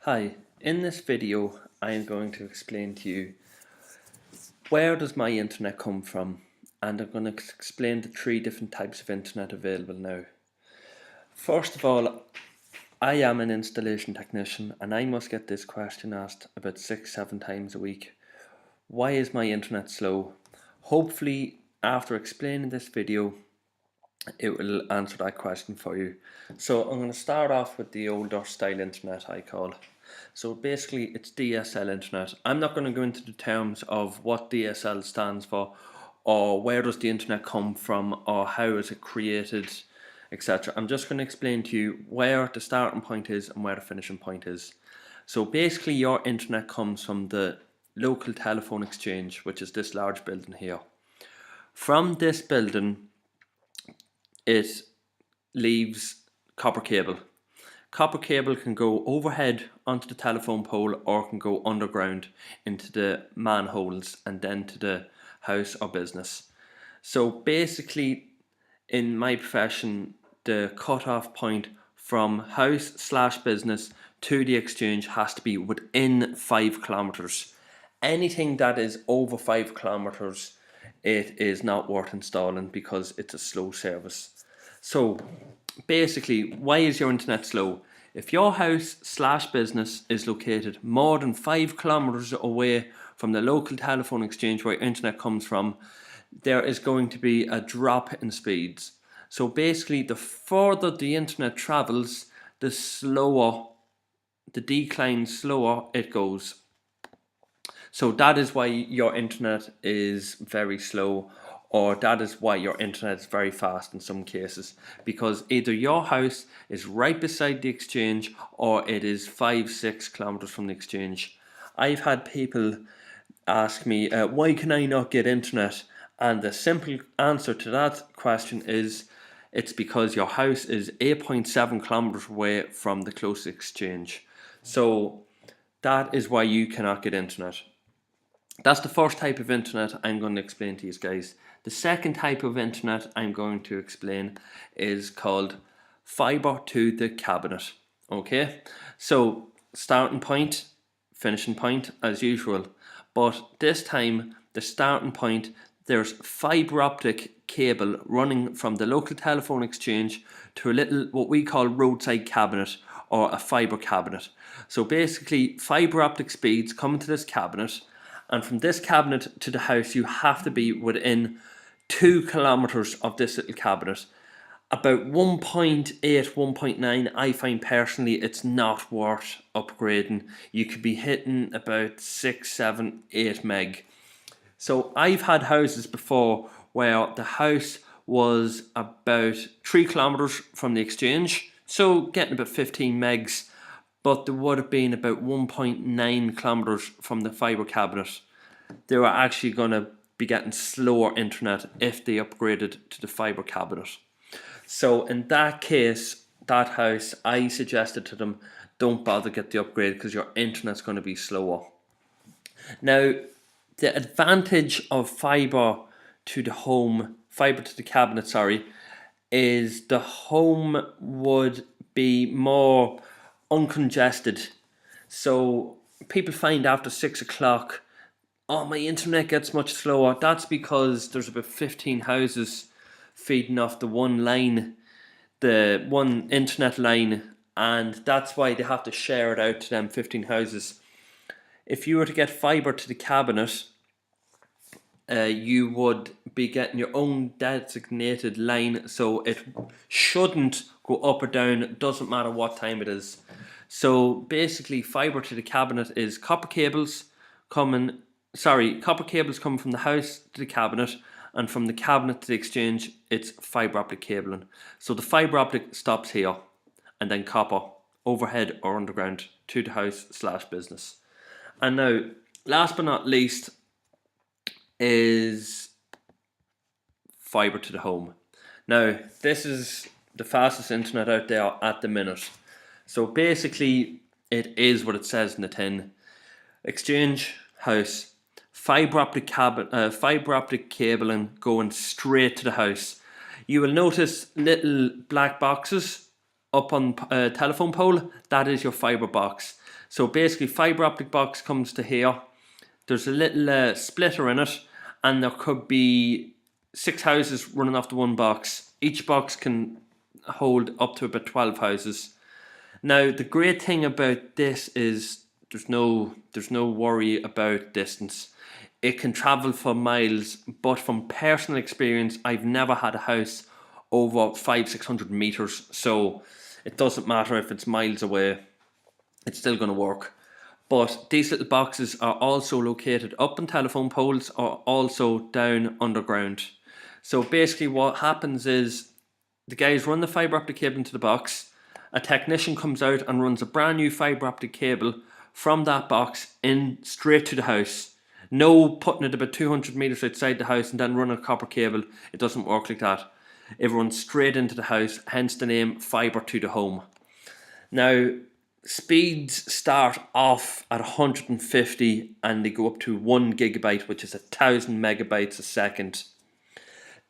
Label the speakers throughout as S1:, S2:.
S1: Hi, in this video I am going to explain to you where does my internet come from, and I'm going to explain the three different types of internet available now. First of all, I am an installation technician and I must get this question asked about 6-7 times a week. Why is my internet slow? Hopefully after explaining this video it will answer that question for you. So I'm going to start off with the older style internet I call. So basically it's DSL internet. I'm not going to go into the terms of what DSL stands for, or where does the internet come from, or how is it created, etc. I'm just going to explain to you where the starting point is and where the finishing point is. So basically your internet comes from the local telephone exchange, which is this large building here. From this building it leaves copper cable. Copper cable can go overhead onto the telephone pole or can go underground into the manholes and then to the house or business. So basically in my profession the cut-off point from house/business to the exchange has to be within 5 kilometers. Anything that is over 5 kilometers it is not worth installing because it's a slow service. So basically, why is your internet slow? If your house/business is located more than 5 kilometers away from the local telephone exchange where your internet comes from, there is going to be a drop in speeds. So basically, the further the internet travels, the decline slower it goes. So that is why your internet is very slow, or that is why your internet is very fast in some cases, because either your house is right beside the exchange or it is 5-6 kilometers from the exchange. I've had people ask me, why can I not get internet? And the simple answer to that question is, it's because your house is 8.7 kilometers away from the closest exchange. So that is why you cannot get internet. That's the first type of internet I'm going to explain to you guys. The second type of internet I'm going to explain is called fiber to the cabinet. Okay, so starting point, finishing point as usual, but this time the starting point, there's fiber optic cable running from the local telephone exchange to a little what we call roadside cabinet or a fiber cabinet. So basically fiber optic speeds come into this cabinet, and from this cabinet to the house you have to be within 2 kilometers of this little cabinet. About 1.8, 1.9, I find personally it's not worth upgrading. You could be hitting about 6, 7, 8 meg. So I've had houses before where the house was about 3 kilometers from the exchange, so getting about 15 megs, but there would have been about 1.9 kilometers from the fiber cabinet. They were actually going to be getting slower internet if they upgraded to the fiber cabinet. So in that case, that house, I suggested to them, don't bother get the upgrade because your internet's going to be slower. Now, the advantage of fiber to the cabinet, is the home would be more uncongested. So people find after 6 o'clock, oh, my internet gets much slower. That's because there's about 15 houses feeding off the one line, the one internet line, and that's why they have to share it out to them 15 houses. If you were to get fiber to the cabinet, you would be getting your own designated line, so it shouldn't go up or down. It doesn't matter what time it is. So basically fiber to the cabinet is copper cables coming from the house to the cabinet, and from the cabinet to the exchange it's fiber optic cabling. So the fiber optic stops here, and then copper overhead or underground to the house/business. And now last but not least is fiber to the home. Now this is the fastest internet out there at the minute. So basically it is what it says in the tin. Exchange, house, fiber optic cabling going straight to the house. You will notice little black boxes up on a telephone pole. That is your fiber box. So basically, fibre optic box comes to here. There's a little splitter in it, and there could be 6 houses running off the one box. Each box can hold up to about 12 houses. Now, the great thing about this is there's no worry about distance. It can travel for miles, but from personal experience, I've never had a house over 500-600 meters, so it doesn't matter if it's miles away, it's still going to work. But these little boxes are also located up on telephone poles or also down underground. So basically what happens is the guys run the fibre optic cable into the box, a technician comes out and runs a brand new fibre optic cable from that box in straight to the house. No putting it about 200 metres outside the house and then running a copper cable. It doesn't work like that. It runs straight into the house, hence the name fibre to the home. Now, speeds start off at 150 and they go up to 1 gigabyte, which is 1,000 megabytes a second.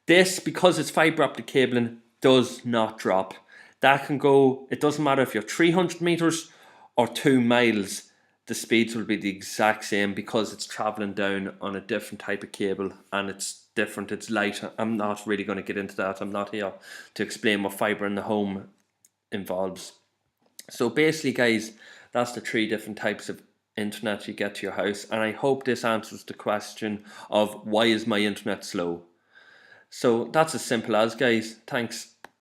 S1: This, because it's fibre optic cabling, does not drop. That can go, it doesn't matter if you're 300 meters or 2 miles, the speeds will be the exact same because it's traveling down on a different type of cable and it's different, it's light. I'm not really going to get into that. I'm not here to explain what fibre in the home involves. So basically, guys, that's the 3 different types of internet you get to your house, and I hope this answers the question of why is my internet slow. So that's as simple as, guys. Thanks.